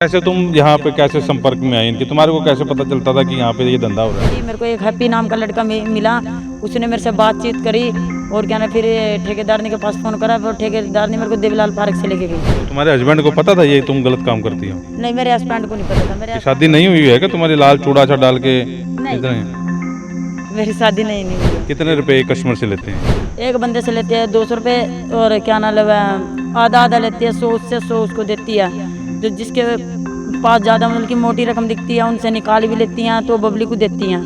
कैसे तुम यहाँ पे कैसे संपर्क में आई इनके, तुम्हारे को कैसे पता चलता था कि यहाँ पे ये धंधा हो रहा है? जी, मेरे को एक हैप्पी नाम का लड़का मिला। उसने मेरे से बातचीत करी और क्या ना फिर ठेकेदार ने के पास फ़ोन करा। फिर ठेकेदार ने मेरे को देवीलाल पार्क से लेके गई। तो तुम्हारे हस्बैंड को पता था ये तुम गलत काम करती हो? नहीं, मेरे हस्बैंड को नहीं पता था। मेरे शादी नहीं हुई है क्या तुम्हारी? लाल चूड़ा सा डाल के नहीं, इतने मेरी शादी नहीं हुई है। कितने रुपए कस्टमर से लेते हैं? एक बंदे से लेते हैं 200 रुपये और क्या ना आधा आधा लेती है। 100 उससे 100 उसको देती है। जो जिसके पास ज़्यादा मतलब की मोटी रकम दिखती है उनसे निकाल भी लेती हैं तो बबली को देती हैं।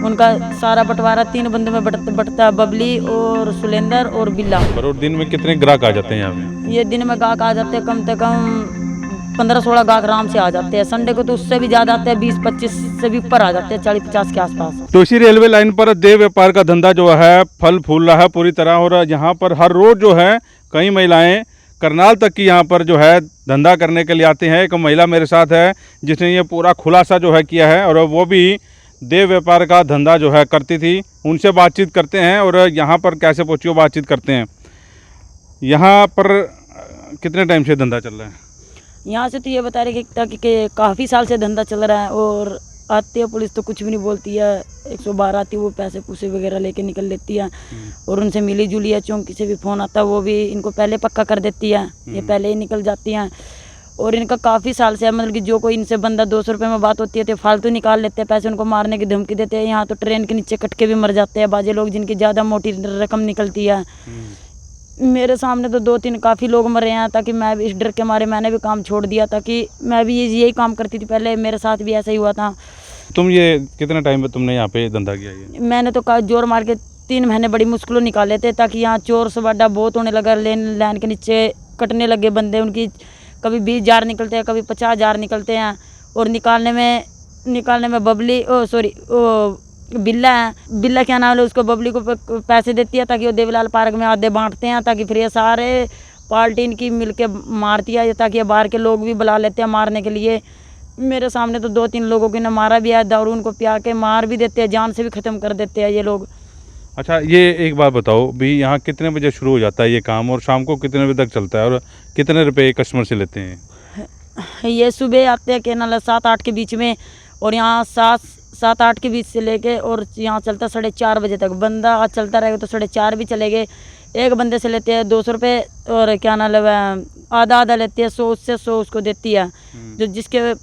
उनका सारा बंटवारा 3 बंदों में बटता है, बबली और सुलेंदर और बिल्ला। और दिन में कितने ग्राहक आ जाते हैं यहाँ पे? ये दिन में गाहक आ जाते हैं कम से कम 15-16 गाहक आराम से आ जाते हैं। संडे को तो उससे भी ज़्यादा आते हैं, 20-25 से भी ऊपर आ जाते हैं, 40-50 के आसपास। तो इसी रेलवे लाइन पर देह व्यापार का धंधा जो है फल फूल रहा है पूरी तरह। और यहाँ पर हर रोज जो है कई महिलाएं करनाल तक की यहाँ पर जो है धंधा करने के लिए आते हैं। एक महिला मेरे साथ है जिसने ये पूरा खुलासा जो है किया है और वो भी देह व्यापार का धंधा जो है करती थी। उनसे बातचीत करते हैं और यहाँ पर कैसे पहुँची वो बातचीत करते हैं। यहाँ पर कितने टाइम से धंधा चल रहा है? यहाँ से तो ये बता रहे कि काफ़ी साल से धंधा चल रहा है। और आती है पुलिस तो कुछ भी नहीं बोलती है। 112 आती है, वो पैसे पूसे वगैरह लेके निकल लेती है। और उनसे मिली जुली है, चौंकी से भी फ़ोन आता है, वो भी इनको पहले पक्का कर देती है। ये पहले ही निकल जाती हैं। और इनका काफ़ी साल से मतलब कि जो कोई इनसे बंदा 200 रुपये में बात होती है तो फालतू निकाल लेते हैं पैसे, उनको मारने की धमकी देते हैं। यहाँ तो ट्रेन के नीचे कट के भी मर जाते हैं बाजे लोग जिनकी ज़्यादा मोटी रकम निकलती है। मेरे सामने तो 2-3 काफ़ी लोग मरे हैं। ताकि मैं भी इस डर के मारे मैंने भी काम छोड़ दिया। ताकि मैं भी यही काम करती थी पहले, मेरे साथ भी ऐसा ही हुआ था। तुम ये कितने टाइम में तुमने यहाँ पे धंधा किया? ये मैंने तो जोर मार के 3 महीने बड़ी मुश्किलों निकाले थे। ताकि यहाँ चोर सवाडा बहुत होने लगा। लाइन के नीचे कटने लगे बंदे, उनकी कभी 20,000 निकलते हैं, कभी 50,000 निकलते हैं। और निकालने में बबली बिल्ला है। बिल्ला क्या नाम है उसको, बबली को पैसे देती है ताकि वो देवीलाल पार्क में आधे बांटते हैं। ताकि फिर ये सारे पार्टी इनकी मिल के मारती है ताकि ये बाहर के लोग भी बुला लेते हैं मारने के लिए। मेरे सामने तो 2-3 लोगों की ने मारा भी है। दारू उनको पिया के मार भी देते हैं, जान से भी ख़त्म कर देते हैं ये लोग। अच्छा, ये एक बात बताओ भी, यहाँ कितने बजे शुरू हो जाता है ये काम और शाम को कितने बजे तक चलता है और कितने रुपए कस्टमर से लेते हैं? ये सुबह आते हैं केनल 7-8 के बीच में। और यहाँ 7-8 के बीच से लेके और यहाँ चलता 4:30 बजे तक। बंदा आज चलता रहेगा तो 4:30 भी चलेंगे। एक बंदे से लेते हैं 200 रुपये और क्या नाम आधा आधा लेती है। 100 उससे 100 उसको देती है। जो जिसके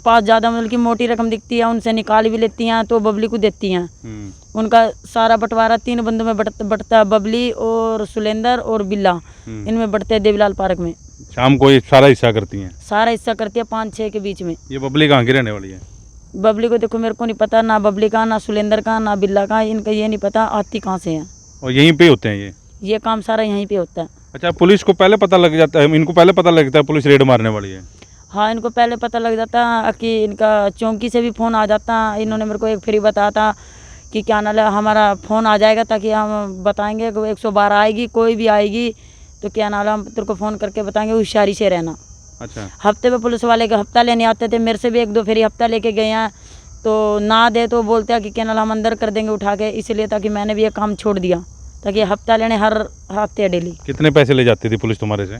पास ज़्यादा मतलब की मोटी रकम दिखती है उनसे निकाल भी लेती हैं तो बबली को देती हैं। उनका सारा बंटवारा 3 बंदों में बटता है, बबली और सुलेंदर और बिल्ला। इनमें बढ़ते हैं देवीलाल पार्क में। शाम को ये सारा हिस्सा करती हैं? सारा हिस्सा करती है 5-6 के बीच में। ये बबली कहाँ की रहने वाली है? बबली को देखो मेरे को नहीं पता, ना बबली का, ना सुलेंदर का, ना बिल्ला का। इनका ये नहीं पता आती कहाँ से है। और यहीं पे होते हैं ये काम सारा यहीं पे होता है। अच्छा, पुलिस को पहले पता लग जाता है? इनको पहले पता लगता है पुलिस रेड मारने वाली है? हाँ, इनको पहले पता लग जाता है कि इनका चौंकी से भी फ़ोन आ जाता है। इन्होंने मेरे को एक फ्री बताया था कि क्या नाम है हमारा फ़ोन आ जाएगा ताकि हम बताएंगे कि 112 आएगी, कोई भी आएगी तो क्या नाम है हम तेरे को फ़ोन करके बताएंगे, होशियारी से रहना। अच्छा। हफ्ते में पुलिस वाले का हफ्ता लेने आते थे। मेरे से भी 1-2 फेरी हफ्ता लेके गए हैं। तो ना दे तो बोलते हैं कि क्या नाम हम अंदर कर देंगे उठा के। इसलिए ताकि मैंने भी ये काम छोड़ दिया ताकि हफ्ता लेने हर हफ्ते डेली। कितने पैसे ले जाती थी पुलिस तुम्हारे से?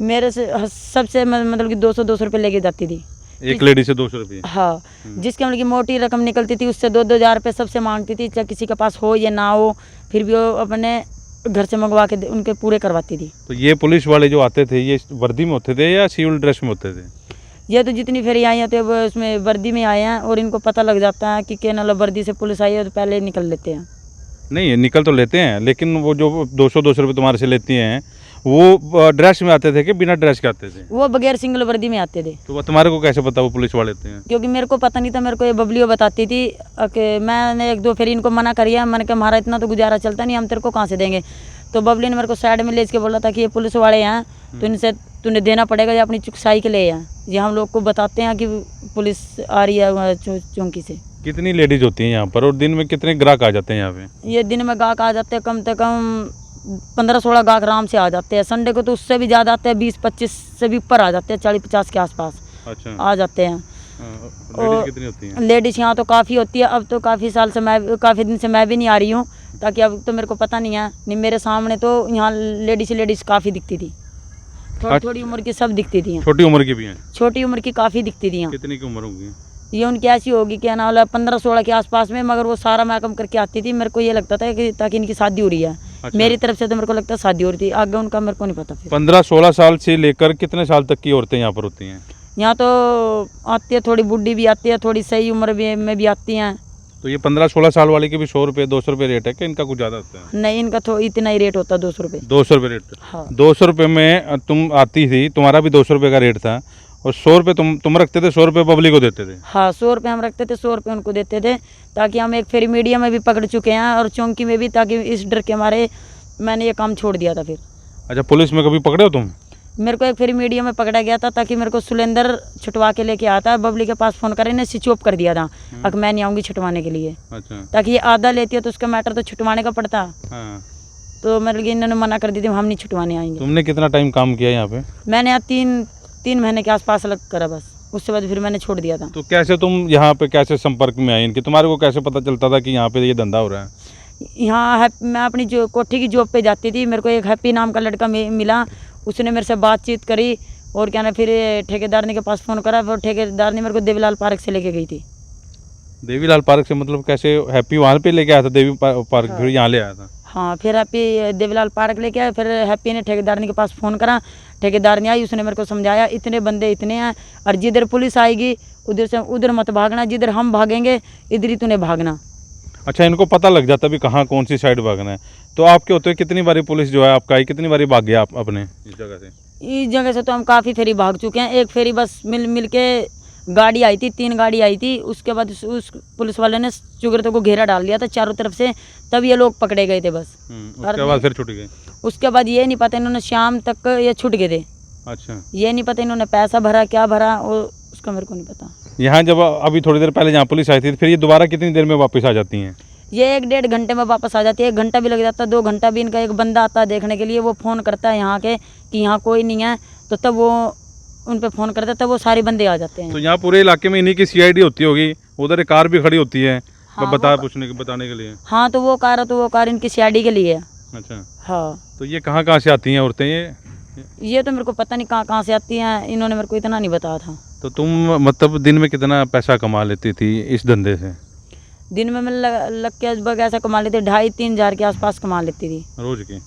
मेरे से सबसे मतलब कि 200 रुपये लेके जाती थी एक लेडी से 200 रुपये? हाँ, जिसके मतलब की मोटी रकम निकलती थी उससे 2-2 हज़ार रुपये सबसे मांगती थी। चाहे किसी के पास हो या ना हो, फिर भी वो अपने घर से मंगवा के उनके पूरे करवाती थी। तो ये पुलिस वाले जो आते थे ये वर्दी में होते थे या सिविल ड्रेस में होते थे? ये तो जितनी फेरी आई हैं तो वो उसमें वर्दी में आए हैं। और इनको पता लग जाता है कि केनल वर्दी से पुलिस आई है तो पहले निकल लेते हैं। नहीं, निकल तो लेते हैं लेकिन वो जो 200 रुपये तुम्हारे से लेती हैं वो ड्रेस में आते थे कि बिना ड्रेस के आते थे? वो बगैर सिंगल वर्दी में आते थे। तो वो तुम्हारे को कैसे पता वो पुलिस वाले थे? क्योंकि मेरे को पता नहीं था, मेरे को ये बबलियो बताती थी कि मैंने 1-2 फेरी इनको मना करिए। मैंने कहा हमारा इतना तो गुजारा चलता नहीं, हम तेरे को कहाँ से देंगे। तो बबली ने मेरे को साइड में ले के बोला था कि ये पुलिस वाले हैं तो इनसे तूने देना पड़ेगा या अपनी चुकसाई के लिए हैं। ये हम लोग को बताते हैं कि पुलिस आ रही है चौंकी से। कितनी लेडीज होती हैं यहाँ पर और दिन में कितने ग्राहक आ जाते हैं यहाँ पे? ये दिन में गाहक आ जाते हैं कम से कम 15-16 गाहक आराम से आ जाते हैं। संडे को तो उससे भी ज़्यादा आते हैं, 20-25 से भी ऊपर आ जाते हैं, 40-50 के आसपास। अच्छा। आ जाते हैं। लेडीज कितनी होती हैं? लेडीज़ यहाँ तो काफ़ी होती है। अब तो काफ़ी दिन से मैं भी नहीं आ रही हूँ ताकि अब तो मेरे को पता नहीं है। नहीं, मेरे सामने तो यहाँ लेडीज़ काफ़ी दिखती थी। थोड़ी थोड़ी उम्र की सब दिखती थी। छोटी उम्र की भी हैं? छोटी उम्र की काफ़ी दिखती थी। कितनी की उम्र होगी? ये उनकी ऐसी होगी क्या नाम, 15-16 के आसपास में, मगर वो सारा मेकअप करके आती थी। मेरे को ये लगता था कि ताकि इनकी शादी हो रही है। अच्छा। मेरी तरफ से तो मेरे को लगता शादी हो रही थी, आगे उनका मेरे को नहीं पता। फिर 15-16 साल से लेकर कितने साल तक की औरतें यहाँ पर होती हैं? यहाँ तो आती है, थोड़ी बूढ़ी भी आती है, थोड़ी सही उम्र में भी आती हैं। तो ये 15-16 साल वाले के भी 100 रुपये 200 रुपये रेट है कि इनका कुछ ज़्यादा होता है? नहीं, इनका तो इतना ही रेट होता है, 200 रुपये। 200 रुपये रेट? हाँ। 200 रुपये में तुम आती थी, तुम्हारा भी 200 रुपये का रेट था, और 100 रुपये तुम रखते थे, 100 रुपये पब्लिक को देते थे? हाँ, 100 रुपये हम रखते थे, 100 रुपये उनको देते थे, ताकि हम एक फेरी मीडिया में भी पकड़ चुके हैं और चौंकी में भी, ताकि इस डर के मारे मैंने ये काम छोड़ दिया था। फिर अच्छा, पुलिस में कभी पकड़े हो तुम? मेरे को एक फेरी मीडिया में पकड़ा गया था, ताकि मेरे को सुलेंदर छुटवा के लेके आता, बबली के पास फ़ोन कर, इन्हें स्विच ऑफ कर दिया था, अब मैं नहीं आऊँगी छुटवाने के लिए। अच्छा। ताकि ये आधा लेती है तो उसका मैटर तो छुटवाने का पड़ता। हाँ। तो मतलब कि इन्होंने मना कर दी थी, हम नहीं छुटवाने आएंगे। तुमने कितना टाइम काम किया यहाँ पे? मैंने यहाँ 3 महीने के आसपास लग करा बस, उसके बाद फिर मैंने छोड़ दिया था। तो कैसे तुम यहाँ पे कैसे संपर्क में आई इनके? तुम्हारे को कैसे पता चलता था कि यहाँ पे ये धंधा हो रहा है? यहाँ मैं अपनी जो कोठी की जॉब पे जाती थी, मेरे को एक हैप्पी नाम का लड़का मिला, उसने मेरे से बातचीत करी, और क्या ना, फिर ठेकेदार ने के पास फ़ोन करा, फिर ठेकेदार ने मेरे को देवीलाल पार्क से लेके गई थी। देवीलाल पार्क से मतलब कैसे? हैप्पी वहाँ पे लेके आया था देवी पार्क? फिर यहाँ ले आया था? हाँ, फिर हैप्पी देवीलाल पार्क लेके आया, फिर हैप्पी ने ठेकेदार ने के पास फ़ोन करा, ठेकेदार ने आई, उसने मेरे को समझाया इतने बंदे इतने हैं, और जिधर पुलिस आएगी उधर से उधर मत भागना, जिधर हम भागेंगे इधर ही तूने भागना। अच्छा, इनको पता लग जाता भी कहाँ कौन सी साइड भागना है। तो आपके होते हुए कितनी बारी पुलिस जो है आपका आई, कितनी बारी भाग गया आप अपने इस जगह से? इस जगह से तो हम काफ़ी फेरी भाग चुके हैं। एक फेरी बस मिल के गाड़ी आई थी, 3 गाड़ी आई थी, उसके बाद उस पुलिस वाले ने चुगरते को घेरा डाल दिया था चारों तरफ से, तब ये लोग पकड़े गए थे बस। उसके बाद फिर छूट गए? उसके बाद ये नहीं पता, इन्होंने शाम तक ये छूट गए थे। अच्छा। ये नहीं पता इन्होंने पैसा भरा क्या भरा, और उसका मेरे को नहीं पता। यहाँ जब अभी थोड़ी देर पहले जहाँ पुलिस आई थी, फिर ये दोबारा कितनी देर में वापस आ जाती हैं? ये 1-1.5 घंटे में वापस आ जाती है, 1 घंटा भी लग जाता है, 2 घंटा भी। इनका एक बंदा आता है देखने के लिए, वो फ़ोन करता है यहाँ के कि यहाँ कोई नहीं है, तो तब वो उन पे फ़ोन करता है, तब वो सारे बंदे आ जाते हैं। तो यहाँ पूरे इलाके में इन्हीं की CID होती होगी, उधर एक कार भी खड़ी होती है? हाँ, बताने के लिए। हाँ, तो वो कार इनकी CID के लिए है। अच्छा। हाँ। तो ये कहाँ से आती हैं औरतें ये तो मेरे को पता नहीं कहाँ से आती हैं, इन्होंने मेरे को इतना नहीं बताया था। तो तुम मतलब दिन में कितना पैसा कमा लेती थी इस धंधे से? दिन में मैं लग के लगभग ऐसा कमा लेती, 2,500-3 हज़ार के आसपास कमा लेती थी रोज की?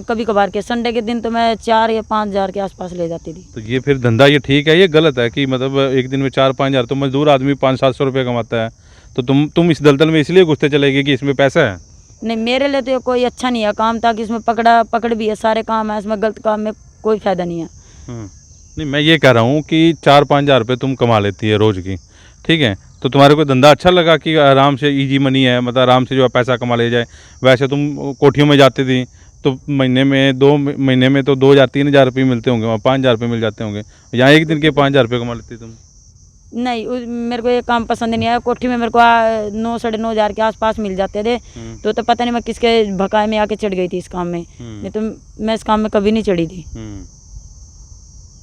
कभी कभार के संडे के दिन तो मैं 4 या 5 हज़ार के आसपास ले जाती थी। तो ये फिर धंधा ये ठीक है, ये गलत है कि मतलब एक दिन में 4-5 हज़ार? तो मजदूर आदमी 500-700 रुपये कमाता है, तो तुम इस दलदल में इसलिए घुसते चले गए कि इसमें पैसा है? नहीं, मेरे लिए तो ये कोई अच्छा नहीं है काम, ताकि इसमें पकड़ भी है, सारे काम है इसमें, गलत काम में कोई फ़ायदा नहीं है। नहीं, मैं ये कह रहा हूँ कि 4-5 हज़ार रुपये तुम कमा लेती है रोज़ की, ठीक है, तो तुम्हारे को धंधा अच्छा लगा कि आराम से इजी मनी है, मतलब आराम से जो है पैसा कमा ले जाए? वैसे तुम कोठियों में जाती थी तो महीने में 2 महीने में तो 2,000-3 हज़ार रुपये मिलते होंगे, वहाँ 5 हज़ार रुपये मिल जाते होंगे, यहाँ एक दिन के 5 हज़ार रुपये कमा लेती तुम? नहीं, मेरे को ये काम पसंद नहीं आया। कोठी में मेरे को 9-9.5 हज़ार के आसपास मिल जाते थे, तो पता नहीं मैं किसके भकाए में आके चढ़ गई थी इस काम में, नहीं तो मैं इस काम में कभी नहीं चढ़ी थी।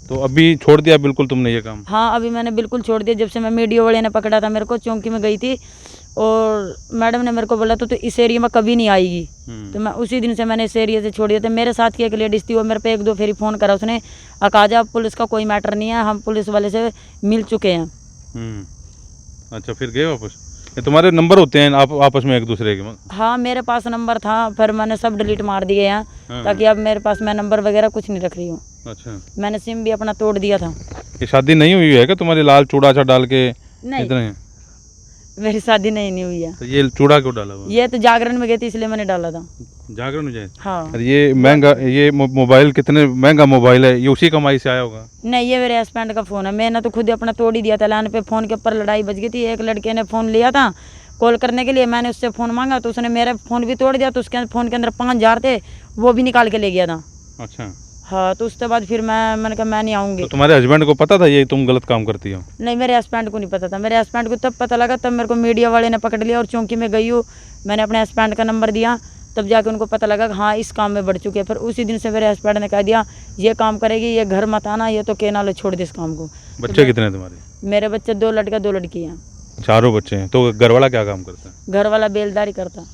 तो अभी छोड़ दिया बिल्कुल तुमने ये काम? हाँ, अभी मैंने बिल्कुल छोड़ दिया। जब से मैं मीडिया वाले ने पकड़ा था मेरे को, चौंकी में गई थी और मैडम ने मेरे को बोला तो इस एरिया में कभी नहीं आएगी, तो मैं उसी दिन से मैंने इस एरिया से छोड़ दिया था। मेरे साथ की एक लेडीज़ थी, वो मेरे पे 1-2 फेरी फ़ोन करा उसने, अकाजा पुलिस का कोई मैटर नहीं है, हम पुलिस वाले से मिल चुके हैं। अच्छा, फिर गए वापस? ये तुम्हारे नंबर होते हैं आप आपस में एक दूसरे के? हाँ, मेरे पास नंबर था, फिर मैंने सब डिलीट मार दिए हैं, ताकि अब मेरे पास मैं नंबर वगैरह कुछ नहीं रख रही हूँ। अच्छा। मैंने सिम भी अपना तोड़ दिया था। ये शादी नहीं हुई है क्या तुम्हारी? लाल चूड़ा सा डाल के नहीं, इतने? मेरी शादी नहीं हुई है। तो ये चूड़ा क्यों डाला हुआ? ये तो जागरण में गई थी इसलिए मैंने डाला था। जागरण में जाए? हाँ। और ये महंगा, ये मोबाइल कितने महंगा मोबाइल है, ये उसी कमाई से आया होगा? नहीं, ये मेरे हस्बैंड का फ़ोन है, मैंने तो खुद अपना तोड़ ही दिया था। लाइन पे फ़ोन के ऊपर लड़ाई बच गई थी, एक लड़के ने फ़ोन लिया था कॉल करने के लिए, मैंने उससे फ़ोन मांगा तो उसने मेरा फ़ोन भी तोड़ दिया, तो उसके फ़ोन के अंदर 5 हज़ार थे, वो भी निकाल के ले गया था। अच्छा। हाँ, तो उसके बाद फिर मैंने कहा मैं नहीं आऊँगी। तो तुम्हारे हस्बैंड को पता था ये तुम गलत काम करती हो? नहीं, मेरे हस्बैंड को नहीं पता था। मेरे हस्बैंड को तब पता लगा, तब मेरे को मीडिया वाले ने पकड़ लिया और चौंकी में गई हूँ, मैंने अपने हस्बैंड का नंबर दिया, तब जाके उनको पता लगा कि हाँ इस काम में बढ़ चुके हैं। फिर उसी दिन से मेरे हस्बैंड ने कह दिया ये काम करेगी, ये घर मत आना, ये तो केनाल छोड़ दे इस काम को। बच्चे कितने हैं तुम्हारे? मेरे बच्चे 2 लड़का 2 लड़की हैं। चारों बच्चे हैं? तो घर वाला क्या काम करता है? घर वाला बेलदारी करता।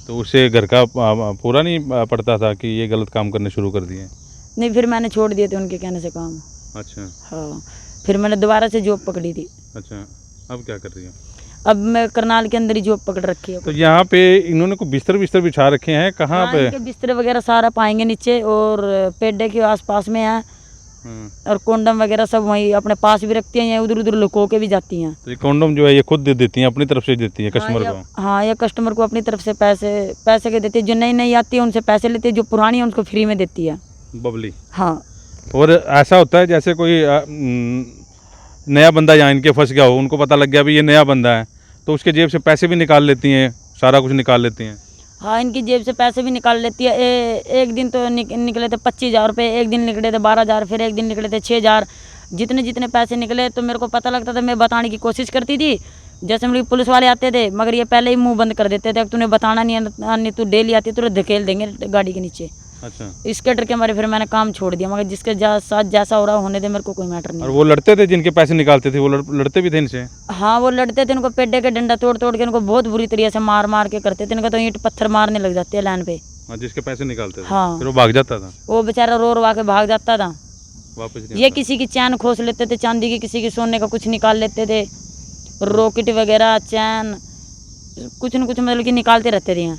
तो उसे घर का पूरा नहीं पड़ता था कि ये गलत काम करने शुरू कर दिए? नहीं, फिर मैंने छोड़ दिए थे उनके कहने से काम। अच्छा हाँ, फिर मैंने दोबारा से जॉब पकड़ी थी। अच्छा, अब क्या कर रही हो? अब मैं करनाल के अंदर ही जॉब पकड़ रखी है। तो यहाँ पे इन्होंने को बिस्तर बिछा रखे हैं, कहाँ हाँ, पे? इनके बिस्तर वगैरह सारा पाएंगे नीचे, और पेड्डे के आसपास में है, और कोंडम वगैरह सब वहीं अपने पास भी रखती हैं, या उधर उधर लुको के भी जाती हैं। तो ये कॉन्डम जो है ये खुद दे देती हैं, अपनी तरफ से देती है कस्टमर को? हाँ, ये कस्टमर को अपनी तरफ से पैसे के देती है। जो नई नई आती है उनसे पैसे लेती है, जो पुरानी है उनको फ्री में देती है। बबली। हाँ। और ऐसा होता है जैसे कोई नया बंदा यहाँ इनके फंस गया हो, उनको पता लग गया भी ये नया बंदा है, तो उसके जेब से पैसे भी निकाल लेती हैं, सारा कुछ निकाल लेती हैं? हाँ, इनकी जेब से पैसे भी निकाल लेती है। एक दिन तो निकले थे 25,000 रुपये, एक दिन निकले थे 12,000, फिर एक दिन निकले थे 6,000। जितने जितने पैसे निकले तो मेरे को पता लगता था, मैं बताने की कोशिश करती थी। जैसे मेरे पुलिस वाले आते थे, मगर ये पहले ही मुंह बंद कर देते थे, तूने बताना नहीं, तू डेली आती तो धकेल देंगे गाड़ी के नीचे। अच्छा। इसके डर के मारे फिर मैंने काम छोड़ दिया, मगर जिसके साथ जैसा हो रहा होने दे, मेरे को कोई मैटर नहीं। और वो लड़ते थे जिनके पैसे निकालते थे, वो लड़ते भी थे इनसे? हाँ, वो लड़ते थे, उनको पेड्डे के डंडा तोड़ तोड़ के उनको बहुत बुरी तरीके से मार मार के करते थे। इनको तो ईंट पत्थर मारने लग जाते हैं लाइन पे। जिसके पैसे निकालते थे? हाँ। फिर वो भाग जाता था? वो बेचारा रो रो के भाग जाता था वापस। ये किसी की चैन खोस लेते थे चांदी की, किसी की सोने का कुछ निकाल लेते थे, रॉकेट वगैरह, चैन, कुछ न कुछ मतलब कि निकालते रहते थे यहाँ।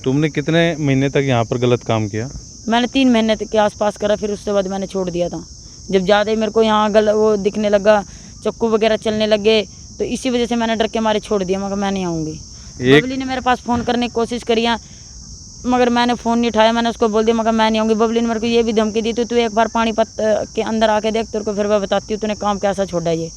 तुमने कितने महीने तक यहाँ पर गलत काम किया? मैंने 3 महीने के आसपास करा, फिर उसके बाद मैंने छोड़ दिया था। जब ज़्यादा ही मेरे को यहाँ वो दिखने लगा, चक्कू वगैरह चलने लगे, तो इसी वजह से मैंने डर के मारे छोड़ दिया, मगर मैं नहीं आऊँगी। बबली ने मेरे पास फ़ोन करने की कोशिश करी, मगर मैंने फ़ोन नहीं उठाया। मैंने उसको बोल दिया मगर मैं नहीं आऊँगी। बबली ने मेरे को ये भी धमकी दी, तो तू एक बार पानीपत के अंदर आके देख, तेरे को फिर मैं बताती हूँ तूने काम कैसा छोड़ा ये।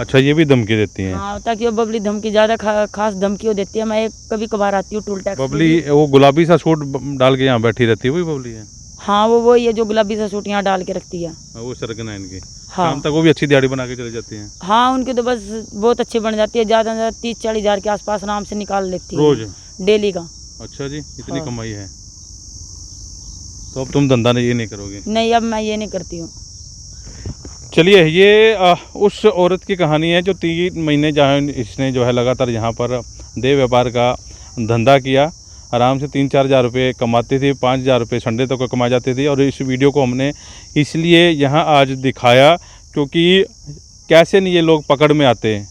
अच्छा, ये भी धमकी देती हैं? हाँ, ताकि वो बबली धमकी ज़्यादा खास धमकी देती है। मैं कभी कभार आती हूँ टूल टैक्स। बबली वो गुलाबी सा सूट डाल के यहाँ बैठी रहती है, वही बबली है? हाँ, वो ये जो गुलाबी सा सूट यहाँ डाल के रखती है। वो सरगना इनकी। हाँ। शाम तक वो भी अच्छी दिहाड़ी बना के चली जाती हैं? हाँ, उनकी तो बस बहुत अच्छी बन जाती है, ज़्यादा से ज़्यादा 30-40 हज़ार के आसपास आराम से निकाल लेती है रोज डेली का। अच्छा जी, इतनी हाँ। कमाई है। तो अब तुम धंधा ये नहीं करोगे? नहीं, अब मैं ये नहीं करती हूँ। चलिए, ये उस औरत की कहानी है जो 3 महीने जहाँ इसने जो है लगातार यहाँ पर देह व्यापार का धंधा किया। आराम से 3-4 हज़ार रुपये कमाती थी, 5 हज़ार रुपये संडे तक कमा जाती थी। और इस वीडियो को हमने इसलिए यहाँ आज दिखाया क्योंकि कैसे नहीं ये लोग पकड़ में आते हैं।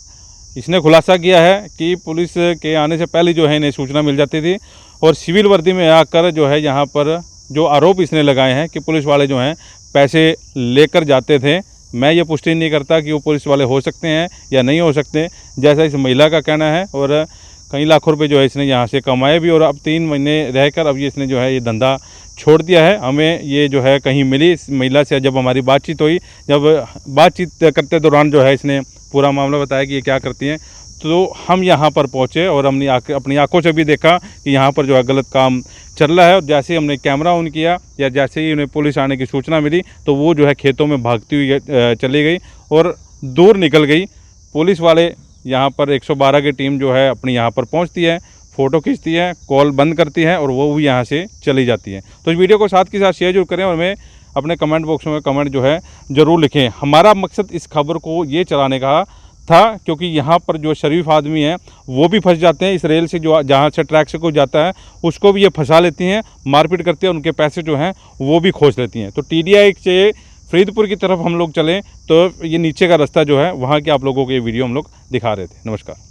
इसने खुलासा किया है कि पुलिस के आने से पहले जो है इन्हें सूचना मिल जाती थी, और सिविल वर्दी में आकर जो है यहाँ पर जो आरोप इसने लगाए हैं कि पुलिस वाले जो हैं पैसे लेकर जाते थे। मैं ये पुष्टि नहीं करता कि वो पुलिस वाले हो सकते हैं या नहीं हो सकते, जैसा इस महिला का कहना है। और कई लाखों रुपए जो है इसने यहाँ से कमाए भी, और अब 3 महीने रहकर अब ये इसने जो है ये धंधा छोड़ दिया है। हमें ये जो है कहीं मिली इस महिला से, जब हमारी बातचीत हुई, जब बातचीत करते दौरान जो है इसने पूरा मामला बताया कि ये क्या करती हैं, तो हम यहाँ पर पहुँचे और हमने अपनी आंखों से भी देखा कि यहाँ पर जो है गलत काम चल रहा है। और जैसे ही हमने कैमरा ऑन किया या जैसे ही उन्हें पुलिस आने की सूचना मिली, तो वो जो है खेतों में भागती हुई चली गई और दूर निकल गई। पुलिस वाले यहाँ पर 112 की टीम जो है अपनी यहाँ पर पहुँचती है, फ़ोटो खींचती है, कॉल बंद करती है और वो भी यहाँ से चली जाती है। तो इस वीडियो को साथ के साथ शेयर जरूर करें और हमें अपने कमेंट बॉक्स में कमेंट जो है ज़रूर लिखें। हमारा मकसद इस खबर को ये चलाने का था क्योंकि यहाँ पर जो शरीफ आदमी हैं वो भी फंस जाते हैं इस रेल से, जो जहाँ से ट्रैक से कोई जाता है उसको भी ये फंसा लेती हैं, मारपीट करती हैं, उनके पैसे जो हैं वो भी खोज लेती हैं। तो TDI से फरीदपुर की तरफ हम लोग चलें तो ये नीचे का रास्ता जो है वहाँ के आप लोगों को ये वीडियो हम लोग दिखा रहे थे। नमस्कार।